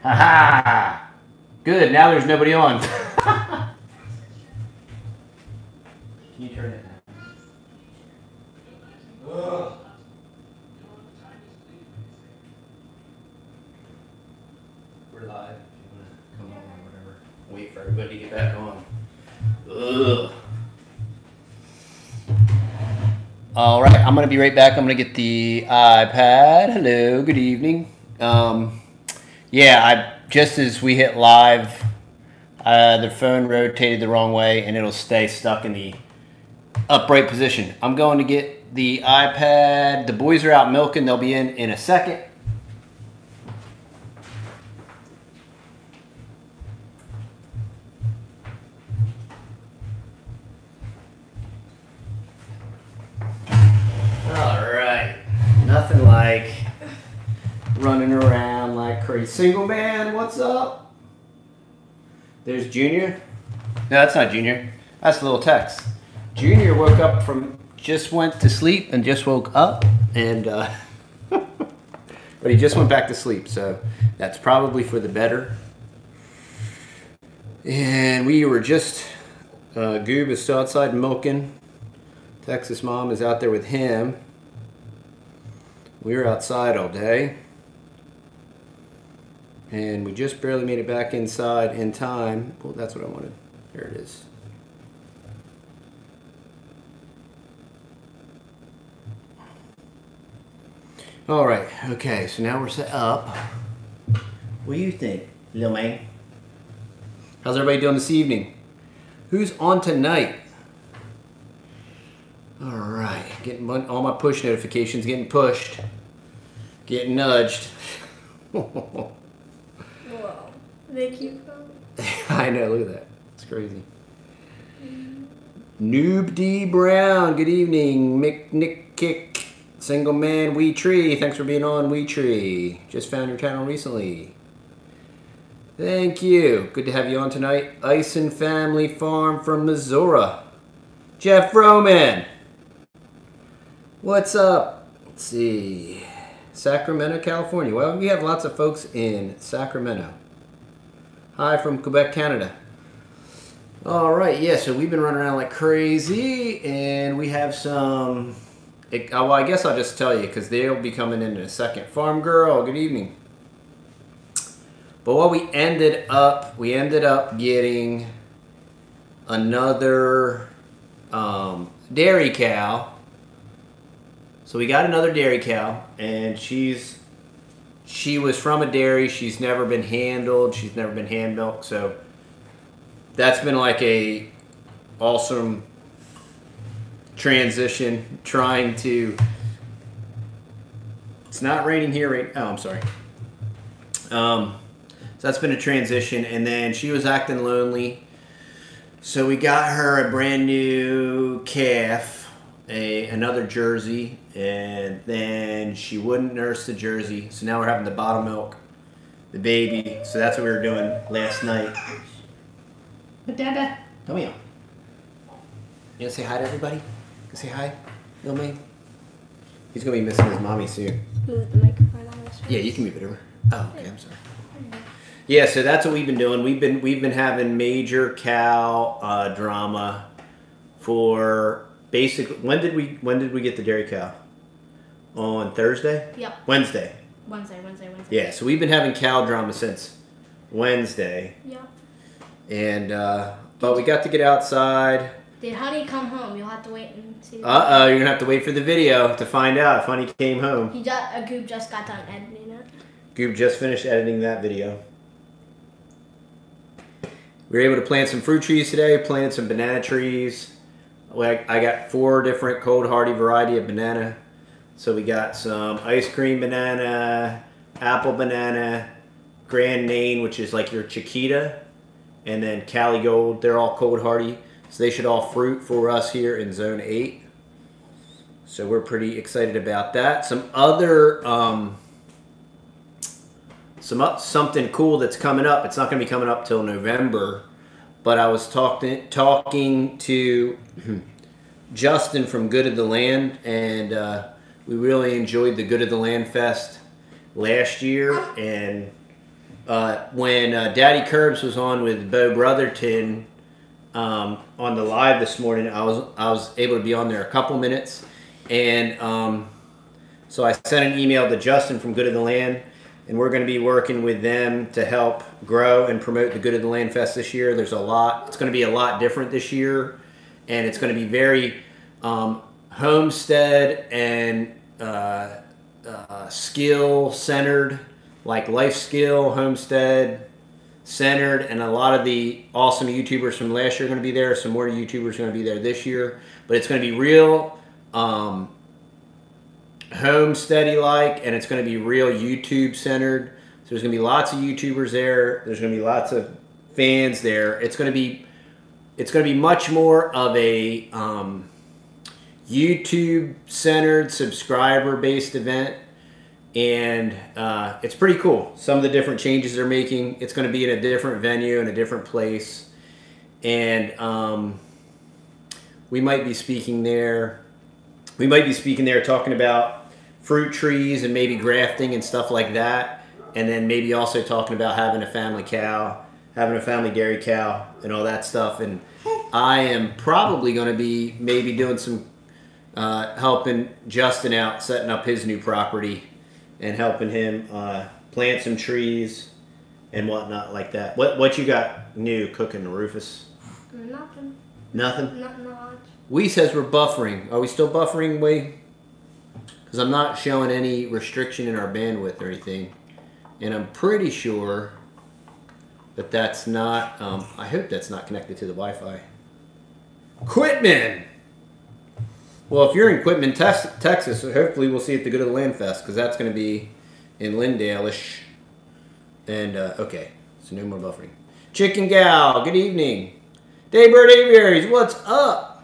Ha-ha! Good, now there's nobody on. Can you turn it down? Ugh. We're live. If you want to come on or whatever. Wait for everybody to get back on. Ugh. All right, I'm going to be right back. I'm going to get the iPad. Hello, good evening. Yeah, just as we hit live, the phone rotated the wrong way and it'll stay stuck in the upright position. I'm going to get the iPad. The boys are out milking. They'll be in a second. All right, nothing like running around like crazy. Single man, what's up? There's Junior. No, that's not Junior. That's little Tex. Junior woke up from, just went to sleep and just woke up, and but he just went back to sleep, so that's probably for the better. And we were just, Goob is still outside milking. Texas mom is out there with him. We were outside all day. And we just barely made it back inside in time. Well, that's what I wanted. There it is. All right. Okay, so now we're set up. What do you think, little man? How's everybody doing this evening? Who's on tonight? All right. Getting all my push notifications getting pushed. Getting nudged. Whoa. They keep going. I know, look at that. It's crazy. Noob D Brown, good evening. Mick Nick Kick, Single Man Wee Tree. Thanks for being on, Wee Tree. Just found your channel recently. Thank you. Good to have you on tonight. Ice and Family Farm from Missouri. Jeff Roman. What's up? Let's see. Sacramento, California. Well, we have lots of folks in Sacramento. Hi from Quebec, Canada. All right, yeah, so we've been running around like crazy, and we have some, well, I guess I'll just tell you, because they'll be coming in a second. Farm Girl, good evening. But what we ended up getting another dairy cow. So we got another dairy cow, and she was from a dairy. She's never been handled. She's never been hand milked. So that's been like a awesome transition. Trying to. It's not raining here. Right? Oh, I'm sorry. So that's been a transition, and then she was acting lonely. So we got her a brand new calf. Another Jersey, and then she wouldn't nurse the Jersey, so now we're having to bottle milk the baby. So that's what we were doing last night. But Dada, come here. You gonna say hi to everybody? Gonna say hi, little man? He's gonna be missing his mommy soon. Move the microphone on this. Yeah, you can move it over. Oh, okay, I'm sorry. Yeah, so that's what we've been doing. We've been having major cow drama for. Basically, when did we get the dairy cow? On Thursday? Yep. Wednesday. Wednesday. Yeah, so we've been having cow drama since Wednesday. Yep. And but we got to get outside. Did Honey come home? You'll have to wait and see. You're gonna have to wait for the video to find out if Honey came home. Goob just got done editing it. Goob just finished editing that video. We were able to plant some fruit trees today. Planted some banana trees. I got 4 different cold hardy variety of banana. So we got some ice cream banana, apple banana, Grand Nain, which is like your Chiquita, and then Cali Gold. They're all cold hardy. So they should all fruit for us here in Zone 8. So we're pretty excited about that. Some other, something cool that's coming up. It's not going to be coming up till November. But I was talking to Justin from Good of the Land, and we really enjoyed the Good of the Land Fest last year. And when Daddy Curbs was on with Bo Brotherton on the live this morning, I was able to be on there a couple minutes, and so I sent an email to Justin from Good of the Land, and we're going to be working with them to help grow and promote the Good of the Land Fest this year. There's a lot. It's going to be a lot different this year, and it's going to be very homestead and skill centered, like life skill, homestead centered, and a lot of the awesome YouTubers from last year are going to be there. Some more YouTubers are going to be there this year, but it's going to be real homesteady like, and it's going to be real YouTube centered. So there's going to be lots of YouTubers there. There's going to be lots of fans there. It's going to be much more of a YouTube centered, subscriber based event, and it's pretty cool. Some of the different changes they're making. It's going to be in a different venue in a different place, and we might be speaking there. We might be speaking there talking about fruit trees and maybe grafting and stuff like that, and then maybe also talking about having a family cow, having a family dairy cow, and all that stuff. And I am probably going to be maybe doing some helping Justin out, setting up his new property, and helping him plant some trees and whatnot like that. What you got new cooking, Rufus? Nothing. Nothing? Not much. Wee says we're buffering. Are we still buffering, Wee? Because I'm not showing any restriction in our bandwidth or anything. And I'm pretty sure that that's not, I hope that's not connected to the Wi-Fi. Quitman! Well, if you're in Quitman, Texas, hopefully we'll see you at the Good of the Land Fest, because that's going to be in Lindale-ish. And, okay, so no more buffering. Chicken Gal, good evening. Daybird Aviaries, what's up?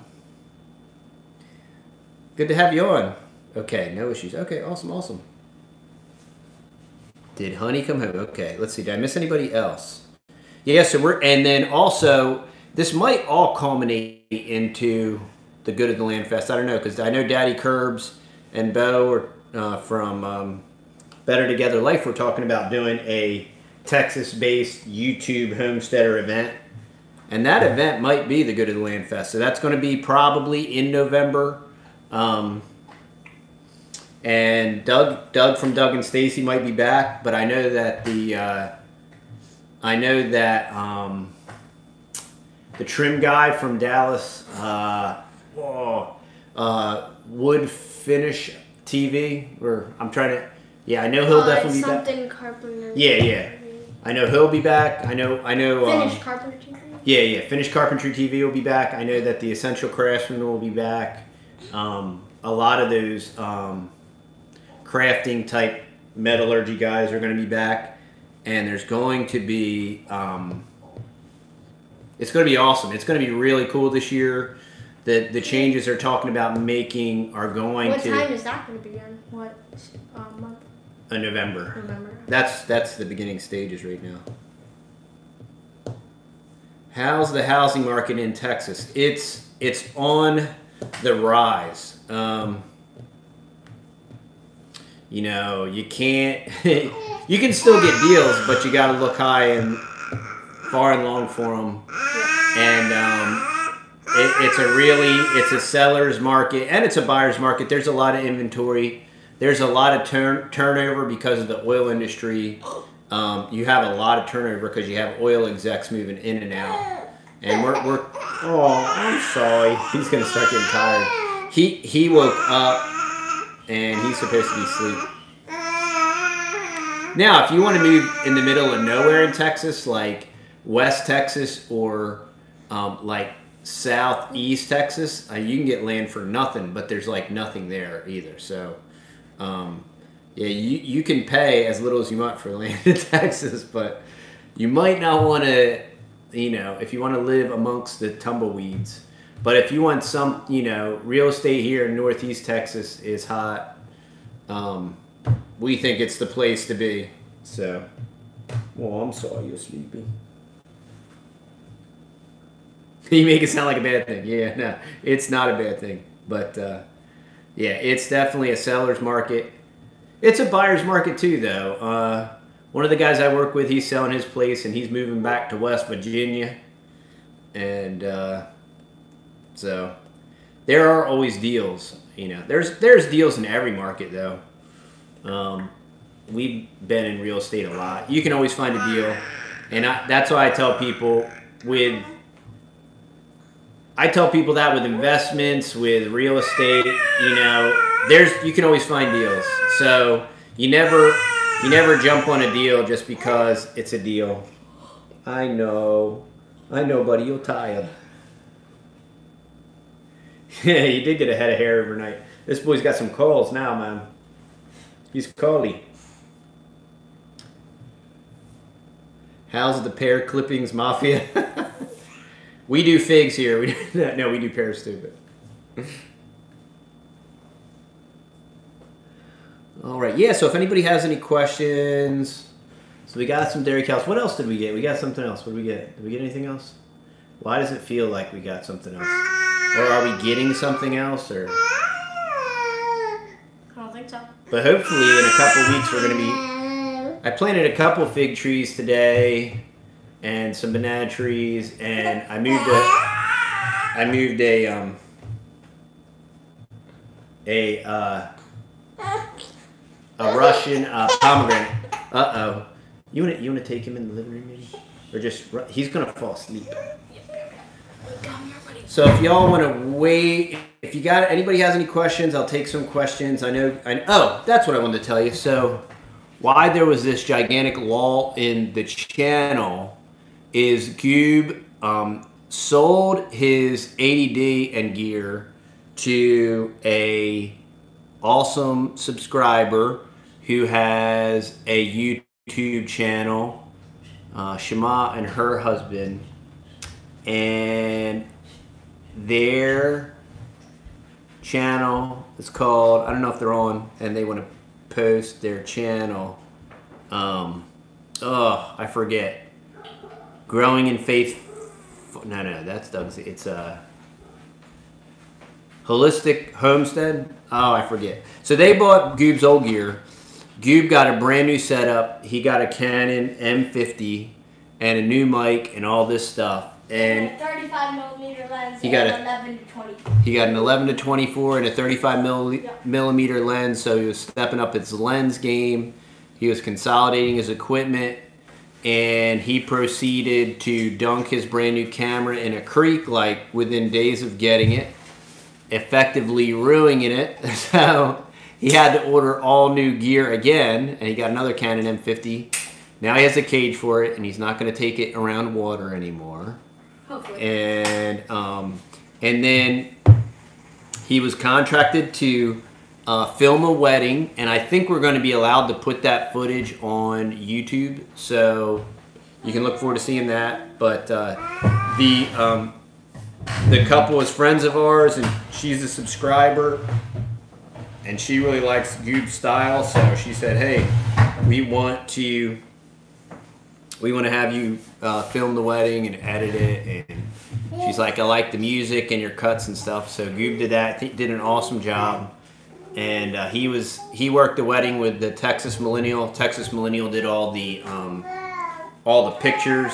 Good to have you on. Okay, no issues. Okay, awesome, awesome. Did Honey come home? Okay, let's see. Did I miss anybody else? Yeah, so and then also, this might all culminate into the Good of the Land Fest. I don't know, because I know Daddy Curbs and Bo are from Better Together Life. We're talking about doing a Texas-based YouTube homesteader event. And that event might be the Good of the Land Fest. So that's going to be probably in November. And Doug from Doug and Stacy might be back, but I know that the trim guy from Dallas, Wood Finish TV, or I'm trying to, yeah, I know he'll definitely be back. Something Carpenter. Yeah. I know he'll be back. I know. Finish Carpentry TV. Yeah. Finish Carpentry TV will be back. I know that the Essential Craftsman will be back. A lot of those crafting type metallurgy guys are going to be back, and there's going to be it's going to be awesome. It's going to be really cool this year. The changes they're talking about making are going to. What time is that going to begin? What month? November. November. That's the beginning stages right now. How's the housing market in Texas? It's on the rise. You know, you can't. You can still get deals, but you got to look high and far and long for them. And it's a seller's market and it's a buyer's market. There's a lot of inventory. There's a lot of turnover because of the oil industry. You have a lot of turnover because you have oil execs moving in and out. And we're oh, I'm sorry. He's gonna start getting tired. He woke up and he's supposed to be asleep. Now, if you want to move in the middle of nowhere in Texas, like West Texas or like Southeast Texas, you can get land for nothing, but there's like nothing there either. So, yeah, you can pay as little as you want for land in Texas, but you might not want to, you know, if you want to live amongst the tumbleweeds. But if you want some, you know, real estate here in Northeast Texas is hot. We think it's the place to be. So, well, I'm sorry you're sleepy. You make it sound like a bad thing. Yeah, no, it's not a bad thing. But, yeah, it's definitely a seller's market. It's a buyer's market too, though. one of the guys I work with, he's selling his place and he's moving back to West Virginia. And so there are always deals. You know, there's deals in every market though. We've been in real estate a lot. You can always find a deal, and that's why I tell people that with investments, with real estate, you know, you can always find deals. So you never jump on a deal just because it's a deal. I know, buddy, you're tired. Yeah, you did get a head of hair overnight. This boy's got some curls now, man. He's curly. How's the pear clippings mafia? We do figs here. We do pears too. But. All right, yeah. So if anybody has any questions, so we got some dairy cows. What else did we get? We got something else. What did we get? Did we get anything else? Why does it feel like we got something else? Or are we getting something else? Or I don't think so. but hopefully in a couple weeks we're gonna be. I planted a couple fig trees today, and some banana trees, and I moved a Russian pomegranate. You wanna take him in the living room, maybe, or just he's gonna fall asleep. So if y'all want to wait, if anybody has any questions, I'll take some questions. Oh, that's what I wanted to tell you. So why there was this gigantic lull in the channel is Goob sold his ADD and gear to a awesome subscriber who has a YouTube channel, Shammah and her husband, and their channel is called, I don't know if they're on, and they want to post their channel. I forget. Growing in Faith. No, that's Doug's. It's Holistic Homestead. Oh, I forget. So they bought Goob's old gear. Goob got a brand new setup. He got a Canon M50 and a new mic and all this stuff. And a 35mm lens. He got and 11 to 20. He got an 11 to 24 and a 35mm lens. So he was stepping up his lens game. He was consolidating his equipment, and he proceeded to dunk his brand new camera in a creek like within days of getting it, effectively ruining it. So he had to order all new gear again, and he got another Canon M50. Now he has a cage for it, and he's not going to take it around water anymore. Hopefully. And then he was contracted to film a wedding, and I think we're going to be allowed to put that footage on YouTube, so you can look forward to seeing that. But the couple is friends of ours, and she's a subscriber, and she really likes Goob's style, so she said, "Hey, we want to have you film the wedding and edit it." And she's like, "I like the music and your cuts and stuff." So Goob did that. Did an awesome job. And he worked the wedding with the Texas Millennial. Texas Millennial did all the pictures,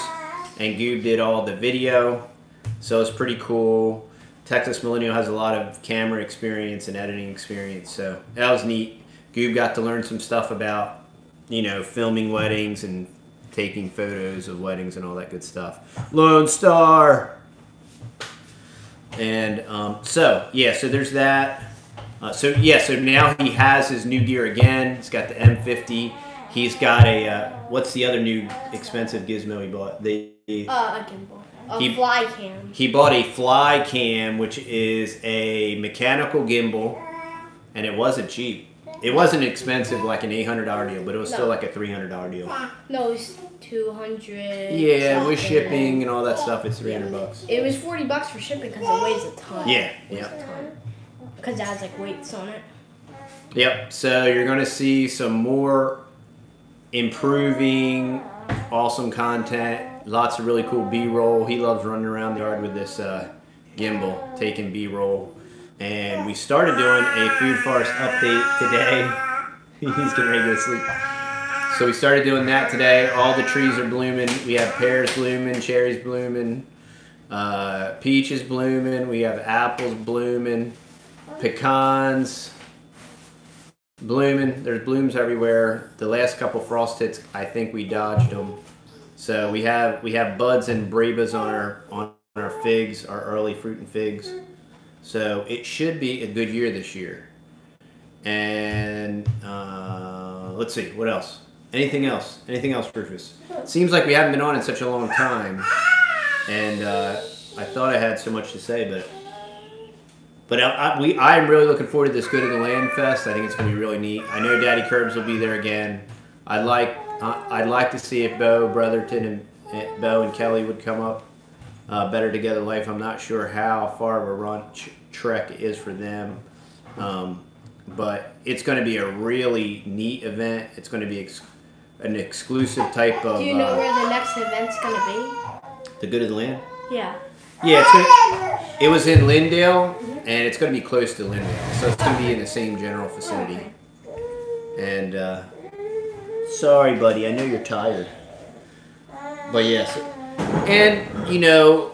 and Goob did all the video. So it's pretty cool. Texas Millennial has a lot of camera experience and editing experience, so that was neat. Goob got to learn some stuff about, filming weddings and taking photos of weddings and all that good stuff. Lone Star. And so there's that. So now he has his new gear again. He's got the M50. He's got a what's the other new expensive gizmo he bought? A gimbal. A fly cam. He bought a fly cam, which is a mechanical gimbal, and it wasn't cheap. It wasn't expensive like an $800 deal, but it was still like a $300 deal. No, it was $200. Yeah, with shipping and all that stuff, it's $300. It was $40 for shipping because it weighs a ton. Yeah. Because it has like weights on it. Yep. So you're gonna see some more improving, awesome content. Lots of really cool B-roll. He loves running around the yard with this gimbal, taking B-roll. And we started doing a food forest update today. He's getting ready to go to sleep. So we started doing that today. All the trees are blooming. We have pears blooming, cherries blooming, peaches blooming. We have apples blooming, pecans blooming. There's blooms everywhere. The last couple frost hits, I think we dodged them. So we have buds and brevas on our figs, our early fruit and figs. So it should be a good year this year. And let's see, what else? Anything else? Anything else, Rufus? Seems like we haven't been on in such a long time, and I thought I had so much to say, but I'm really looking forward to this Good of the Land Fest. I think it's going to be really neat. I know Daddy Curbs will be there again. I'd like to see if Bo Brotherton and Bo and Kelly would come up. Better Together Life. I'm not sure how far of a run trek it is for them. But it's going to be a really neat event. It's going to be an exclusive type of... Do you know where the next event's going to be? The Good of the Land? Yeah. Yeah, it was in Lindale, and it's going to be close to Lindale. So it's going to be in the same general vicinity. And, sorry, buddy, I know you're tired. But yes. And, you know,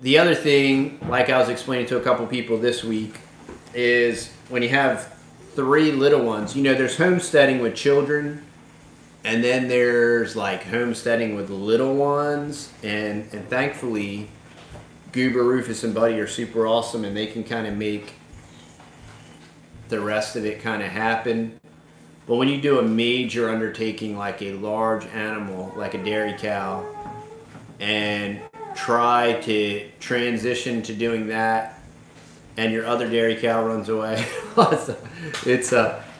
the other thing, like I was explaining to a couple people this week, is when you have 3 little ones, you know, there's homesteading with children, and then there's like homesteading with little ones, and thankfully Goober, Rufus, and Buddy are super awesome, and they can kind of make the rest of it kind of happen. But when you do a major undertaking like a large animal, like a dairy cow, and try to transition to doing that, and your other dairy cow runs away, it's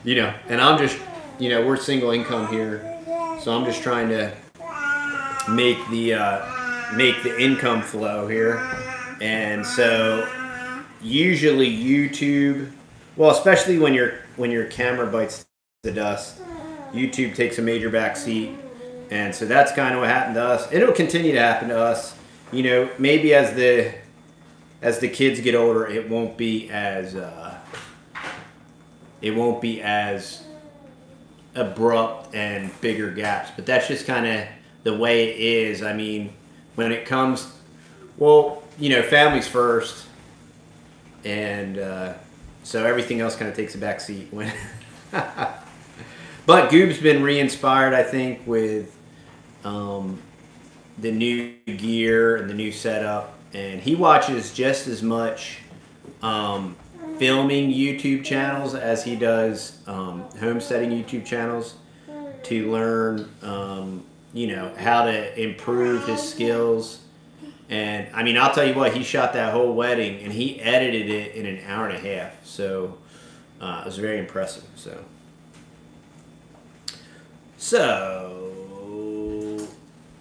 you know, and I'm just, you know, we're single income here, so I'm just trying to make the income flow here. And so usually YouTube, well, especially when your camera bites the dust, YouTube takes a major back seat. And so that's kind of what happened to us. It'll continue to happen to us. You know, maybe as the kids get older, it won't be as abrupt and bigger gaps. But that's just kind of the way it is. I mean, when it comes, well, you know, family's first, and so everything else kind of takes a back seat when. But Goob's been re-inspired, I think, with the new gear and the new setup, and he watches just as much filming YouTube channels as he does homesteading YouTube channels to learn, you know, how to improve his skills. And I mean, I'll tell you what, he shot that whole wedding and he edited it in an hour and a half. So it was very impressive. So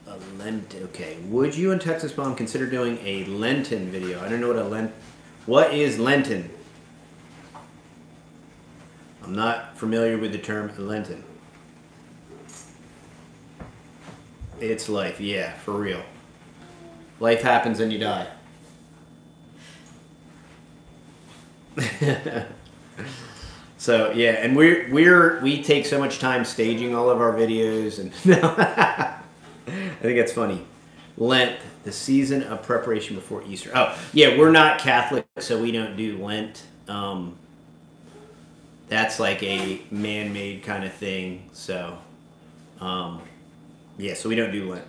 a Lenten. Okay, would you and Texas Mom consider doing a Lenten video? I don't know what is Lenten? I'm not familiar with the term Lenten. It's life, yeah, for real. Life happens and you die. So yeah, and we take so much time staging all of our videos, and I think that's funny. Lent, the season of preparation before Easter. Oh yeah, we're not Catholic, so we don't do Lent. That's like a man-made kind of thing. So yeah, so we don't do Lent.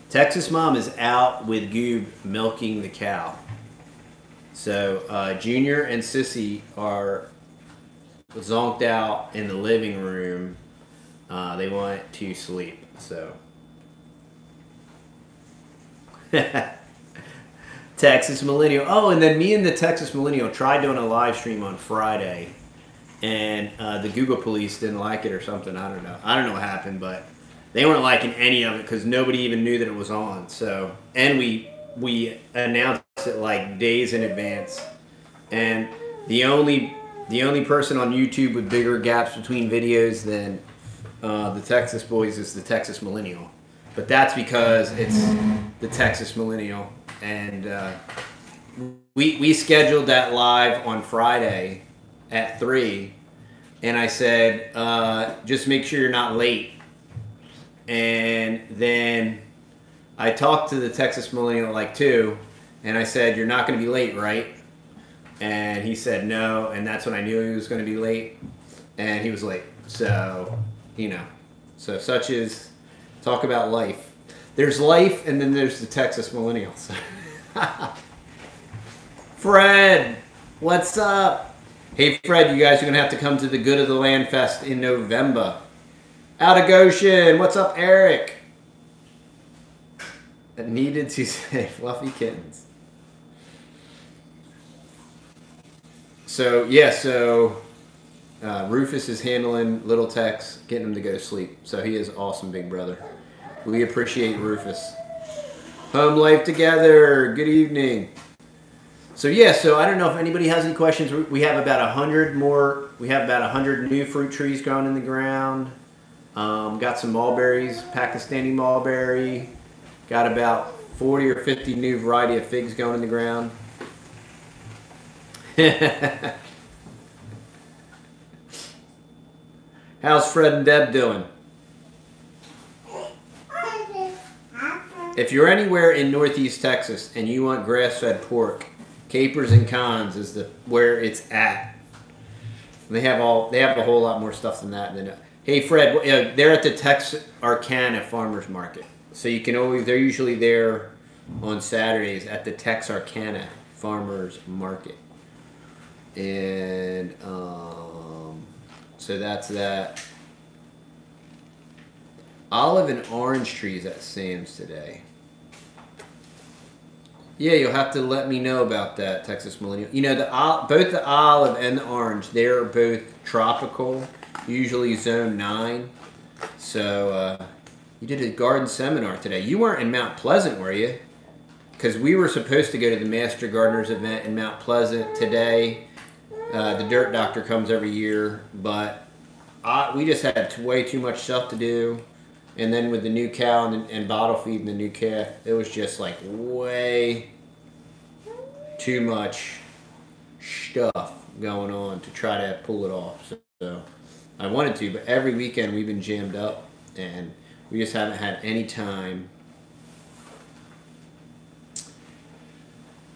Texas Mom is out with Goob milking the cow. So Junior and Sissy are zonked out in the living room. They want to sleep. So Texas Millennial. Oh, and then me and the Texas Millennial tried doing a live stream on Friday, and the Google police didn't like it or something. I don't know what happened, but they weren't liking any of it because nobody even knew that it was on. So, and we announced it like days in advance, and the only person on YouTube with bigger gaps between videos than the Texas Boys is the Texas Millennial. But that's because it's the Texas Millennial, and we scheduled that live on Friday at 3, and I said, just make sure you're not late. And then I talked to the Texas Millennial like 2, and I said, you're not going to be late, right? And he said no, and that's when I knew he was going to be late, and he was late. So, you know, so such is, talk about life. There's life, and then there's the Texas Millennials. Fred, what's up? Hey, Fred, you guys are going to have to come to the Good of the Land Fest in November. Out of Goshen, what's up, Eric? I needed to say fluffy kittens. So, yeah, Rufus is handling little Tex, getting him to go to sleep. So he is awesome, big brother. We appreciate Rufus. Home life together. Good evening. So yeah, so I don't know if anybody has any questions. We have about 100 more. We have about 100 new fruit trees growing in the ground. Got some mulberries, Pakistani mulberry. Got about 40 or 50 new variety of figs going in the ground. How's Fred and Deb doing? If you're anywhere in Northeast Texas and you want grass-fed pork, Capers and Cons is where it's at. They have a whole lot more stuff than that. Hey Fred, they're at the Texarkana Farmers Market, so you can always. They're usually there on Saturdays at the Texarkana Farmers Market, and so that's that. Olive and orange trees at Sam's today. Yeah, you'll have to let me know about that, Texas Millennial. You know, both the olive and the orange, they're both tropical, usually zone 9. So, you did a garden seminar today. You weren't in Mount Pleasant, were you? Because we were supposed to go to the Master Gardeners event in Mount Pleasant today. The Dirt Doctor comes every year, but we just had way too much stuff to do. And then with the new cow and bottle feeding the new calf, it was just like way too much stuff going on to try to pull it off. So I wanted to, but every weekend we've been jammed up and we just haven't had any time.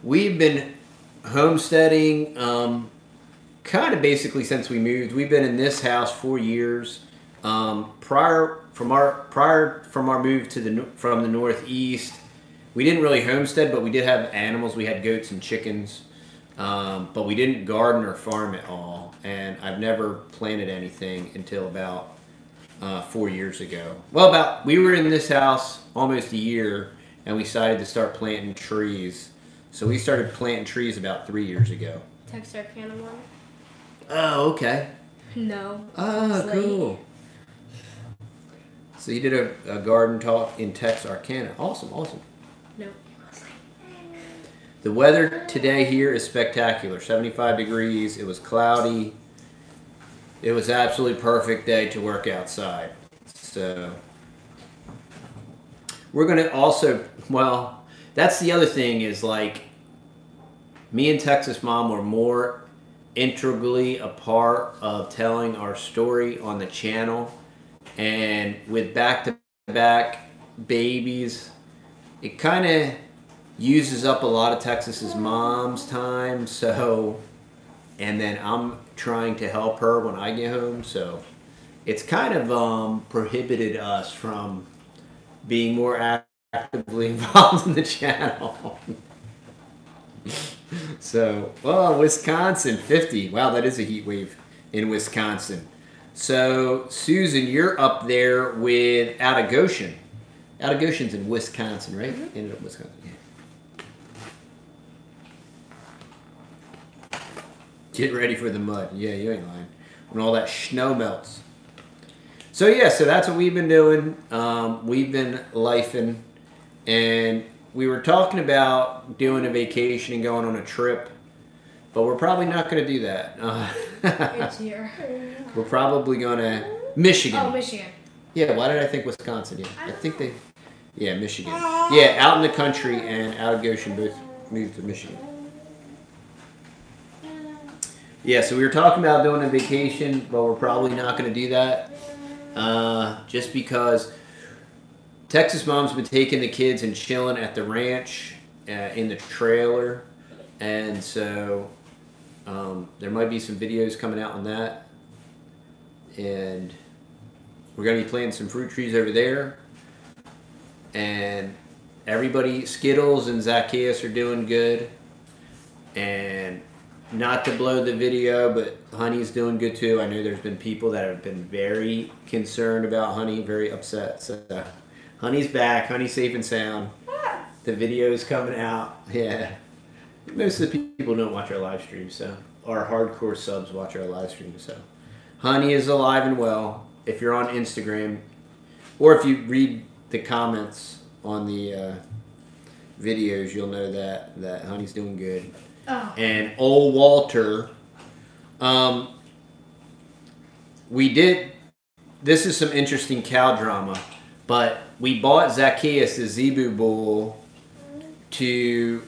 We've been homesteading kind of basically since we moved. We've been in this house 4 years. Prior from our move to from the Northeast, we didn't really homestead, but we did have animals. We had goats and chickens, but we didn't garden or farm at all. And I've never planted anything until about 4 years ago. Well, we were in this house almost a year, and we decided to start planting trees. So we started planting trees about 3 years ago. Texarkana one? Oh, okay. No. Oh, cool. So you did a garden talk in Texarkana. Awesome, awesome. No. The weather today here is spectacular. 75 degrees. It was cloudy. It was absolutely perfect day to work outside. So we're going to also, well, that's the other thing is like me and Texas Mom were more integrally a part of telling our story on the channel. And with back-to-back babies, it kind of uses up a lot of Texas's mom's time. So, and then I'm trying to help her when I get home. So it's kind of prohibited us from being more actively involved in the channel. So, well, Wisconsin, 50. Wow, that is a heat wave in Wisconsin. So, Susan, you're up there with Out of Goshen. Out of Goshen's in Wisconsin, right? Mm-hmm. Ended up in Wisconsin, yeah. Get ready for the mud. Yeah, you ain't lying. When all that snow melts. So, yeah, so that's what we've been doing. We've been lifing. And we were talking about doing a vacation and going on a trip. But we're probably not going to do that. It's here. We're probably going to Michigan. Oh, Michigan. Yeah, why did I think Wisconsin? Yeah, I think they... Yeah, Michigan. Yeah, out in the country and Out of Goshen both moved to Michigan. Yeah, so we were talking about doing a vacation, but we're probably not going to do that. Just because Texas Mom's been taking the kids and chilling at the ranch in the trailer. And so there might be some videos coming out on that. And we're going to be planting some fruit trees over there. And everybody, Skittles and Zacchaeus are doing good. And not to blow the video, but Honey's doing good too. I know there's been people that have been very concerned about Honey, very upset. So Honey's back. Honey's safe and sound. The video's coming out. Yeah. Most of the people don't watch our live stream, so our hardcore subs watch our live stream. So Honey is alive and well. If you're on Instagram, or if you read the comments on the videos, you'll know that Honey's doing good. Oh. And old Walter, this is some interesting cow drama, but we bought Zacchaeus the Zebu bull to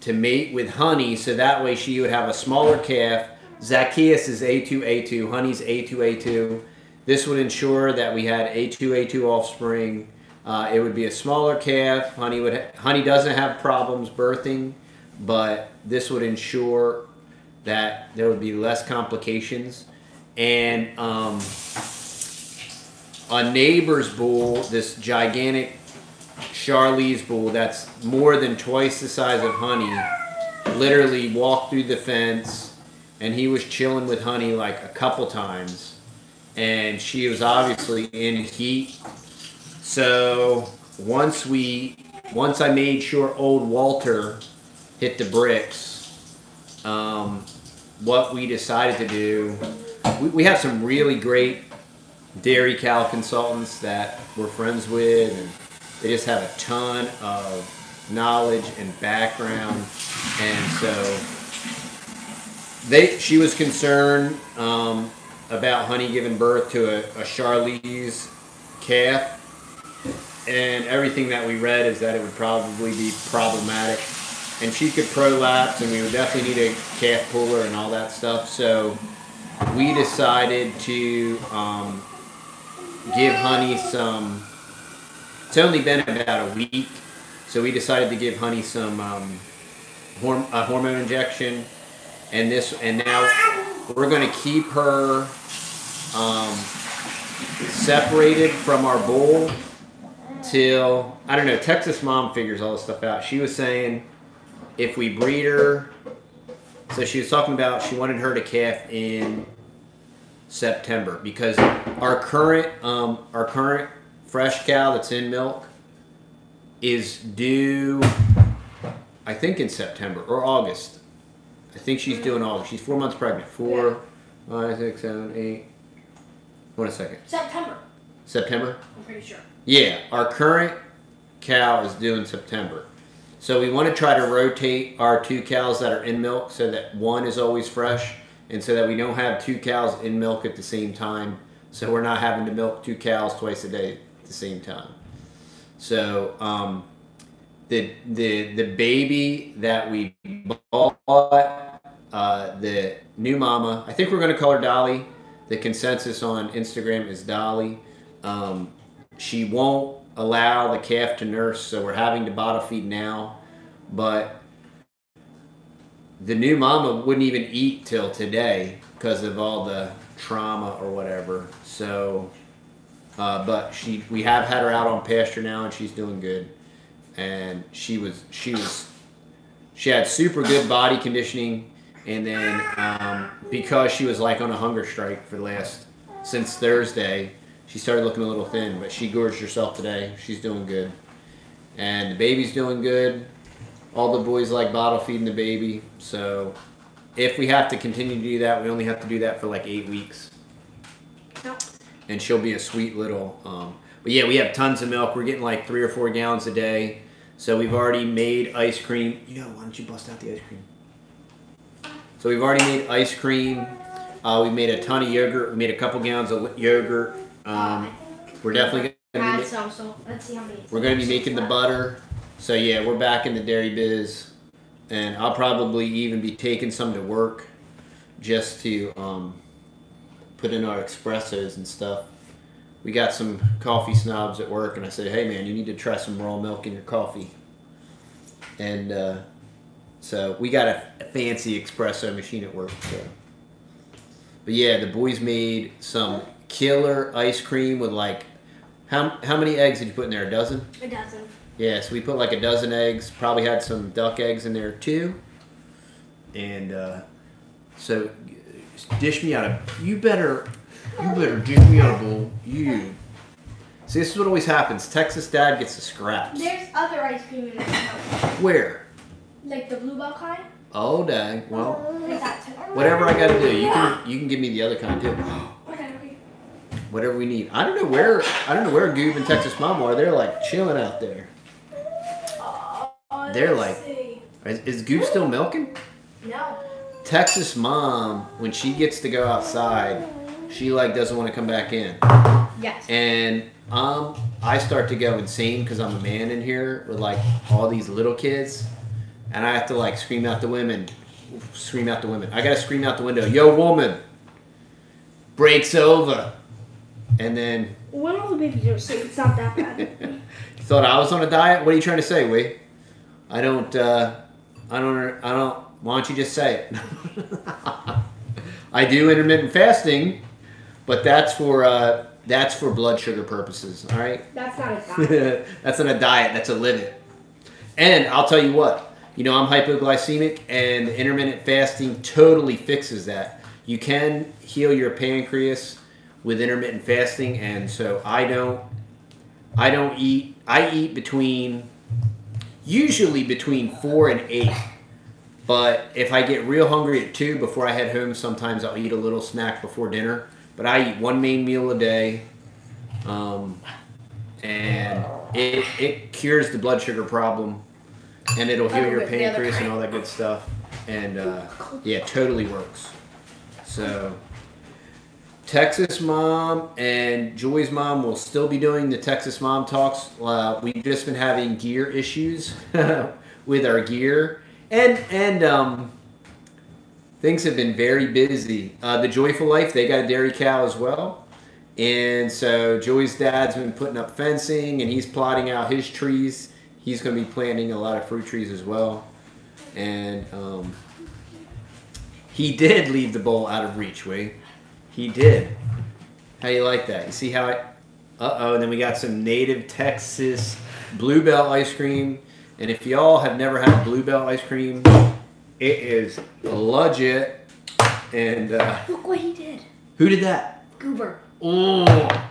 mate with Honey, so that way she would have a smaller calf. Zacchaeus is A2A2, Honey's A2A2. This would ensure that we had A2A2 offspring. It would be a smaller calf. Honey doesn't have problems birthing, but this would ensure that there would be less complications. And a neighbor's bull, this gigantic Charlize bull that's more than twice the size of Honey, literally walked through the fence, and he was chilling with Honey like a couple times, and she was obviously in heat. So once I made sure old Walter hit the bricks, what we decided to do, we have some really great dairy cow consultants that we're friends with, and they just have a ton of knowledge and background. And so she was concerned about Honey giving birth to a Charlize calf, and everything that we read is that it would probably be problematic, and she could prolapse, and we would definitely need a calf puller and all that stuff. So we decided to give Honey some. It's only been about a week, so we decided to give Honey some a hormone injection, and now we're going to keep her separated from our bull till, I don't know, Texas Mom figures all this stuff out. She was saying if we breed her, so she was talking about she wanted her to calf in September, because our current fresh cow that's in milk is due, I think, in September or August. I think she's due in August. She's 4 months pregnant. 4, 5, 6, 7, 8. Wait a second. September? I'm pretty sure. Yeah, our current cow is due in September. So we want to try to rotate our 2 cows that are in milk so that one is always fresh, and so that we don't have 2 cows in milk at the same time. So we're not having to milk 2 cows twice a day at the same time. So the baby that we bought, the new mama, I think we're going to call her Dolly. The consensus on Instagram is Dolly. She won't allow the calf to nurse, so we're having to bottle feed now. But the new mama wouldn't even eat till today because of all the trauma or whatever. So, but we have had her out on pasture now, and she's doing good. And she had super good body conditioning, and then because she was like on a hunger strike since Thursday, she started looking a little thin, but she gorged herself today. She's doing good. And the baby's doing good. All the boys like bottle feeding the baby. So if we have to continue to do that, we only have to do that for like 8 weeks. Yep. And she'll be a sweet little, but yeah, we have tons of milk. We're getting like 3 or 4 gallons a day. So we've already made ice cream. Why don't you bust out the ice cream? So we've already made ice cream. We made a ton of yogurt. We made a couple gallons of yogurt. We're definitely going to let's see how many. We're going to be making the butter. So yeah, we're back in the dairy biz, and I'll probably even be taking some to work just to put in our espressos and stuff. We got some coffee snobs at work, and I said, hey man, you need to try some raw milk in your coffee. And so we got a fancy espresso machine at work. So. But yeah, the boys made some killer ice cream with like, how many eggs did you put in there? A dozen? A dozen. Yeah, so we put like a dozen eggs. Probably had some duck eggs in there too. And so dish me out a. You better dish me out a bowl. You. See, this is what always happens. Texas dad gets the scraps. There's other ice cream in there. Where? Like the bluebell kind. Oh dang. Well, Like that too. whatever I got to do, you can give me the other kind too. Okay. Whatever we need. I don't know where Goob and Texas Mom are. They're like chilling out there. They're like, is Goob still milking? No. Texas Mom, when she gets to go outside, she like doesn't want to come back in. Yes. And I start to go insane because I'm a man in here with like all these little kids, and I have to like scream out the women. I gotta scream out the window, yo woman, break's over. And then When all the babies are asleep, it's not that bad. you thought I was on a diet? What are you trying to say, Wee? I don't. Why don't you just say it? I do intermittent fasting, but that's for blood sugar purposes. All right. That's not a diet. That's not a diet. That's a living. And I'll tell you what. You know, I'm hypoglycemic, and intermittent fasting totally fixes that. You can heal your pancreas with intermittent fasting, and so I don't eat. I eat usually between 4 and 8. But if I get real hungry at 2 before I head home, sometimes I'll eat a little snack before dinner. But I eat 1 main meal a day, and it cures the blood sugar problem, and it'll heal your pancreas and all that good stuff. And yeah, it totally works. So Texas Mom and Joy's mom will still be doing the Texas Mom Talks. We've just been having gear issues with our gear. And things have been very busy. The Joyful Life, they got a dairy cow as well. And so Joy's dad's been putting up fencing, and he's plotting out his trees. He's going to be planting a lot of fruit trees as well. And he did leave the bowl out of reach, Wade. He did. How you like that? You see how it... Uh-oh, and then we got some native Texas Bluebell ice cream. And if y'all have never had Bluebell ice cream, it is legit. And Look what he did. Who did that? Goober. Oh.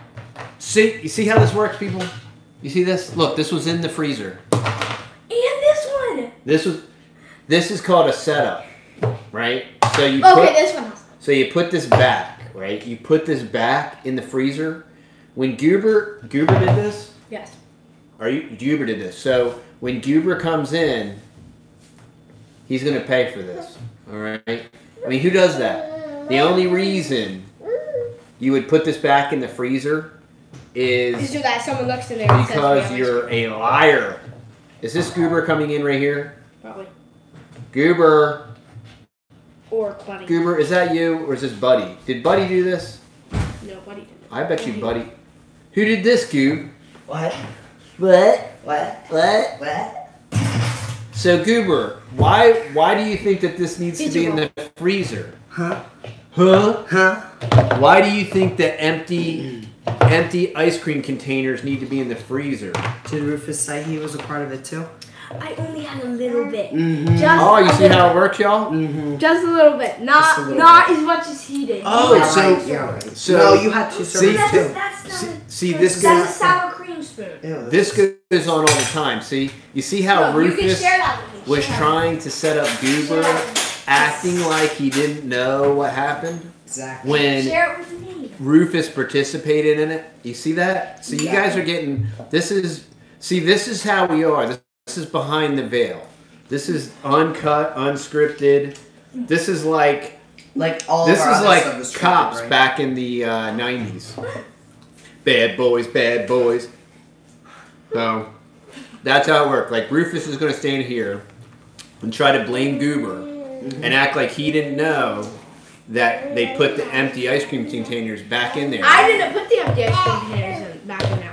See, you see how this works, people? You see this? Look, this was in the freezer. And this one. This is called a setup, right? So you this one. So you put this back, right? You put this back in the freezer. When Goober did this? Yes. Goober did this. So when Goober comes in, he's going to pay for this. All right? I mean, who does that? The only reason you would put this back in the freezer is so that someone looks in there and because says, you're a liar. Is this Goober coming in right here? Probably. Goober. Or Buddy. Goober, is that you or is this Buddy? Did Buddy do this? No, Buddy didn't. I bet you Buddy. Who did this, Goob? What? So Goober, why do you think that this needs to be in the freezer? Huh? Why do you think that empty ice cream containers need to be in the freezer? Did Rufus say he was a part of it too? I only had a little bit. Mm-hmm. Oh, you see how it works, y'all? Mm-hmm. Just a little bit. Not as much as he did. Oh, Right. So no, you had 2 servings too. That's a sour cream spoon. Ew, this goes on all the time. See, you see how Rufus was trying to set up Goober, acting like he didn't know what happened Exactly. when Share it with me. Rufus participated in it. You see that? So you guys are getting this is how we are. This is behind the veil. This is uncut, unscripted. This is like all this of our is other like stuff is scripted, cops right? back in the 90s. Bad boys, bad boys. So that's how it worked. Like Rufus is going to stand here and try to blame Goober and act like he didn't know that they put the empty ice cream containers back in there. I didn't put the empty ice cream containers back in there.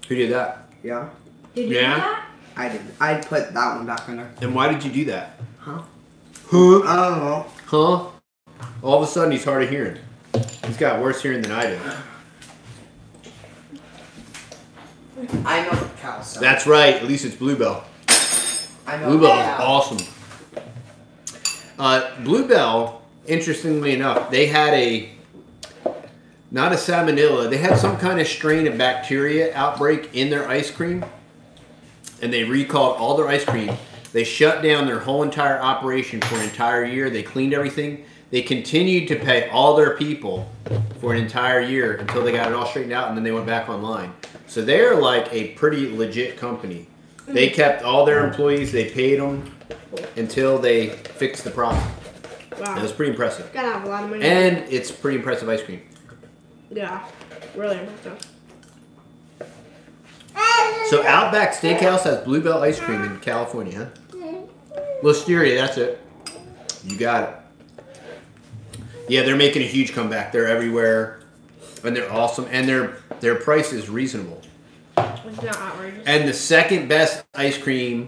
Who did that? Yeah. Did you do that? I didn't. I put that one back in there. And why did you do that? Huh? Huh? I don't know. Huh? All of a sudden he's hard of hearing. He's got worse hearing than I do. I know the cow sound. That's right. At least it's Bluebell. I know Bluebell the is cow. awesome. Bluebell, interestingly enough, they had not a salmonella, they had some kind of strain of bacteria outbreak in their ice cream, and they recalled all their ice cream. They shut down their whole entire operation for an entire year. They cleaned everything. They continued to pay all their people for an entire year until they got it all straightened out, and then they went back online. So they're like a pretty legit company. They kept all their employees. They paid them until they fixed the problem. Wow. It was pretty impressive. Gotta have a lot of money. And it's pretty impressive ice cream. Yeah, really impressive. So Outback Steakhouse has Bluebell ice cream in California, huh? Listeria, that's it. You got it. Yeah, they're making a huge comeback. They're everywhere, and they're awesome, and their price is reasonable. It's not outrageous. And the second best ice cream